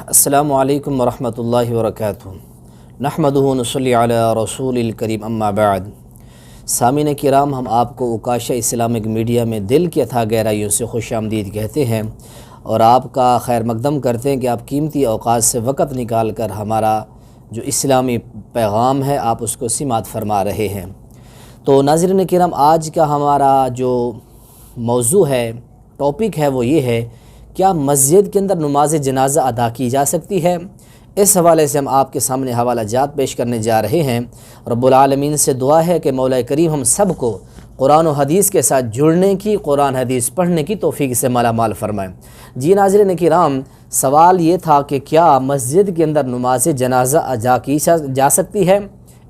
السلام علیکم ورحمۃ اللہ وبرکاتہ۔ نحمدہ ونصلی علی رسول الکریم، اما بعد۔ سامعین کرام، ہم آپ کو اوکاشا اسلامک میڈیا میں دل کی اتھاہ گہرائیوں سے خوش آمدید کہتے ہیں اور آپ کا خیر مقدم کرتے ہیں کہ آپ قیمتی اوقات سے وقت نکال کر ہمارا جو اسلامی پیغام ہے آپ اس کو سماعت فرما رہے ہیں۔ تو ناظرین کرام، آج کا ہمارا جو موضوع ہے، ٹاپک ہے، وہ یہ ہے: کیا مسجد کے اندر نماز جنازہ ادا کی جا سکتی ہے؟ اس حوالے سے ہم آپ کے سامنے حوالہ جات پیش کرنے جا رہے ہیں۔ رب العالمین سے دعا ہے کہ مولا کریم ہم سب کو قرآن و حدیث کے ساتھ جڑنے کی، قرآن حدیث پڑھنے کی توفیق سے مالا مال فرمائیں۔ جی ناظرین کرام، سوال یہ تھا کہ کیا مسجد کے اندر نماز جنازہ ادا کی جا سکتی ہے؟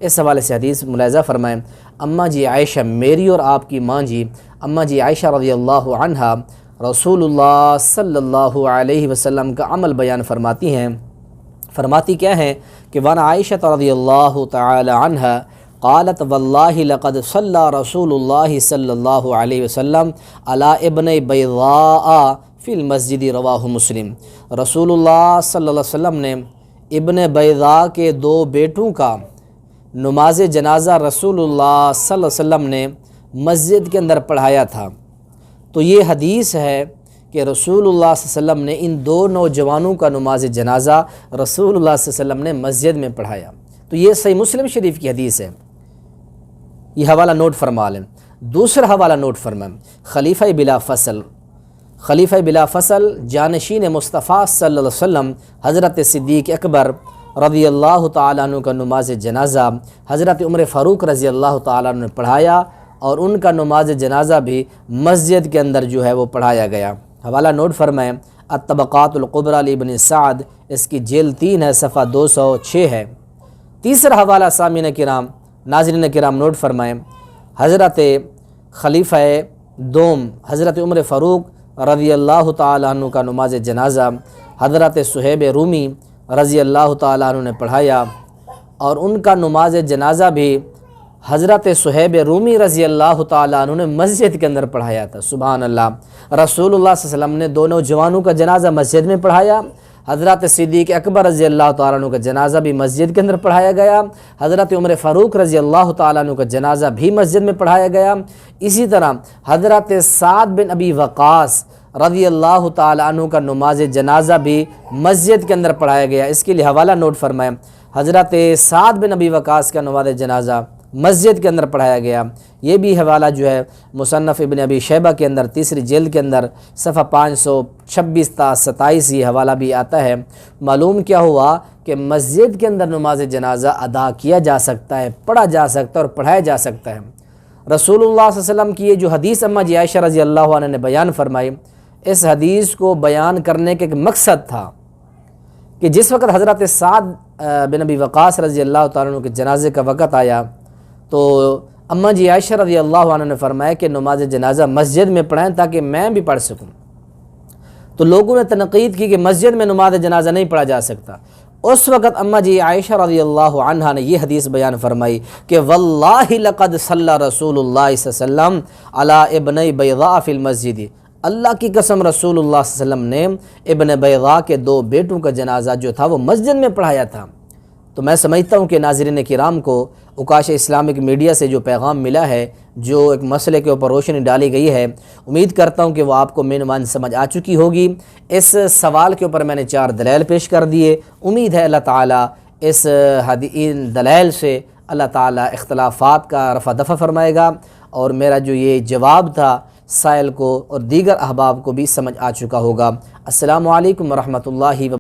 اس حوالے سے حدیث ملاحظہ فرمائیں۔ اماں جی عائشہ، میری اور آپ کی ماں جی اماں جی عائشہ رضی اللہ عنہا، رسول اللہ صلی اللہ علیہ وسلم کا عمل بیان فرماتی ہیں۔ فرماتی کیا ہیں کہ وَعَنْ عائشة رضی اللہ تعالی عنہا قالت واللہ لقد صلی رسول اللہ صلی اللہ علیہ وسلم علی ابن بیضاء فی المسجد، رواہ مسلم۔ رسول اللہ صلی اللہ علیہ وسلم نے ابن بیضاء کے دو بیٹوں کا نماز جنازہ رسول اللہ صلی اللہ علیہ وسلم نے مسجد کے اندر پڑھایا تھا۔ تو یہ حدیث ہے کہ رسول اللہ صلی اللہ علیہ وسلم نے ان دو نوجوانوں کا نماز جنازہ رسول اللہ صلی اللہ علیہ وسلم نے مسجد میں پڑھایا۔ تو یہ صحیح مسلم شریف کی حدیث ہے، یہ حوالہ نوٹ فرما لیں۔ دوسرا حوالہ نوٹ فرمائیں، خلیفہ بلا فصل جانشین مصطفیٰ صلی اللہ علیہ وسلم حضرت صدیق اکبر رضی اللہ تعالیٰ عنہ کا نماز جنازہ حضرت عمر فاروق رضی اللہ تعالیٰ عنہ نے پڑھایا، اور ان کا نماز جنازہ بھی مسجد کے اندر جو ہے وہ پڑھایا گیا۔ حوالہ نوٹ فرمائیں، الطبقات القبریٰ لابن سعد، اس کی جلد 3 ہے، صفحہ 206 ہے۔ تیسرا حوالہ سامعین کرام، ناظرین کرام نوٹ فرمائیں، حضرت خلیفہ دوم حضرت عمر فاروق رضی اللہ تعالیٰ عنہ کا نماز جنازہ حضرت صہیب رومی رضی اللہ تعالیٰ عنہ نے پڑھایا، اور ان کا نماز جنازہ بھی حضرت صہیب رومی رضی اللہ تعالیٰ عنہ نے مسجد کے اندر پڑھایا تھا۔ سبحان اللہ، رسول اللہ صلی اللہ علیہ وسلم نے دونوں جوانوں کا جنازہ مسجد میں پڑھایا، حضرت صدیق اکبر رضی اللہ تعالیٰ عنہ کا جنازہ بھی مسجد کے اندر پڑھایا گیا، حضرت عمر فاروق رضی اللہ تعالیٰ عنہ کا جنازہ بھی مسجد میں پڑھایا گیا۔ اسی طرح حضرت سعد بن ابی وقاص رضی اللہ تعالیٰ عنہ کا نماز جنازہ بھی مسجد کے اندر پڑھایا گیا۔ اس کے لیے حوالہ نوٹ فرمائیں، حضرت سعد بن ابی وقاص کا نماز جنازہ مسجد کے اندر پڑھایا گیا۔ یہ بھی حوالہ جو ہے مصنف ابن ابی شیبہ کے اندر 3 جلد کے اندر صفحہ 526 تا 27 یہ حوالہ بھی آتا ہے۔ معلوم کیا ہوا کہ مسجد کے اندر نماز جنازہ ادا کیا جا سکتا ہے، پڑھا جا سکتا ہے اور پڑھایا جا سکتا ہے۔ رسول اللہ صلی اللہ علیہ وسلم کی یہ جو حدیث اماں جی عائشہ رضی اللہ عنہ نے بیان فرمائی، اس حدیث کو بیان کرنے کا ایک مقصد تھا کہ جس وقت حضرت سعد بن ابی وقاص رضی اللہ تعالیٰ عنہ کے جنازے کا وقت آیا تو اماں جی عائشہ رضی اللہ عنہ نے فرمایا کہ نماز جنازہ مسجد میں پڑھیں تاکہ میں بھی پڑھ سکوں۔ تو لوگوں نے تنقید کی کہ مسجد میں نماز جنازہ نہیں پڑھا جا سکتا۔ اس وقت اماں جی عائشہ رضی اللہ عنہا نے یہ حدیث بیان فرمائی کہ واللہ لقد صلی رسول اللہ صلی اللہ علیہ وسلم علی ابن بیضاء فی المسجد، اللہ کی قسم رسول اللہ صلی اللہ علیہ وسلم نے ابن بیضاء کے 2 بیٹوں کا جنازہ جو تھا وہ مسجد میں پڑھایا تھا۔ تو میں سمجھتا ہوں کہ ناظرین کرام کو اوکاشا اسلامک میڈیا سے جو پیغام ملا ہے، جو ایک مسئلے کے اوپر روشنی ڈالی گئی ہے، امید کرتا ہوں کہ وہ آپ کو مینوان سمجھ آ چکی ہوگی۔ اس سوال کے اوپر میں نے 4 دلائل پیش کر دیے۔ امید ہے اللہ تعالیٰ ان دلائل سے اللہ تعالیٰ اختلافات کا رفع دفع فرمائے گا، اور میرا جو یہ جواب تھا سائل کو اور دیگر احباب کو بھی سمجھ آ چکا ہوگا۔ السلام علیکم ورحمۃ اللہ وبرکاتہ۔